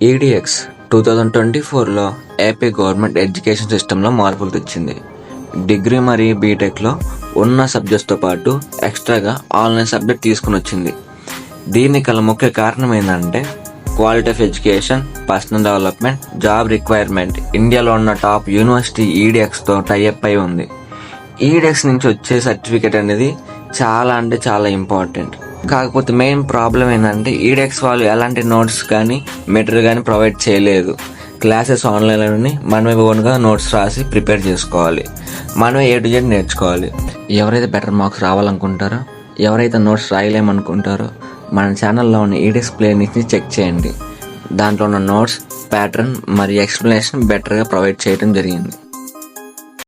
EdX 2024లో AP government education సిస్టంలో మార్పులు తెచ్చింది. డిగ్రీ మరియు బీటెక్లో ఉన్న సబ్జెక్ట్స్తో పాటు ఎక్స్ట్రాగా ఆన్లైన్ సబ్జెక్ట్ తీసుకుని వచ్చింది. దీనికి గల ముఖ్య కారణం ఏంటంటే quality of education, personal development, job requirement ఇండియాలో ఉన్న టాప్ యూనివర్సిటీ ఈడిఎక్స్తో టైఅప్ అయి ఉంది. ఈడిఎక్స్ నుంచి వచ్చే సర్టిఫికేట్ అనేది చాలా ఇంపార్టెంట్. కాకపోతే మెయిన్ ప్రాబ్లం ఏంటంటే ఈడిఎక్స్ వాళ్ళు ఎలాంటి నోట్స్ కానీ మెటీరియల్ కానీ ప్రొవైడ్ చేయలేదు. క్లాసెస్ ఆన్లైన్లోని మనమే ఓన్గా నోట్స్ రాసి ప్రిపేర్ చేసుకోవాలి. మనమే A to Z నేర్చుకోవాలి. ఎవరైతే బెటర్ మార్క్స్ రావాలనుకుంటారో, ఎవరైతే నోట్స్ రాయలేమనుకుంటారో మన ఛానల్లో ఉన్న ఈడిఎక్స్ ప్లేలిస్ట్ని చెక్ చేయండి. దాంట్లో ఉన్న నోట్స్, ప్యాటర్న్ మరియు ఎక్స్ప్లెనేషన్ బెటర్గా ప్రొవైడ్ చేయడం జరిగింది.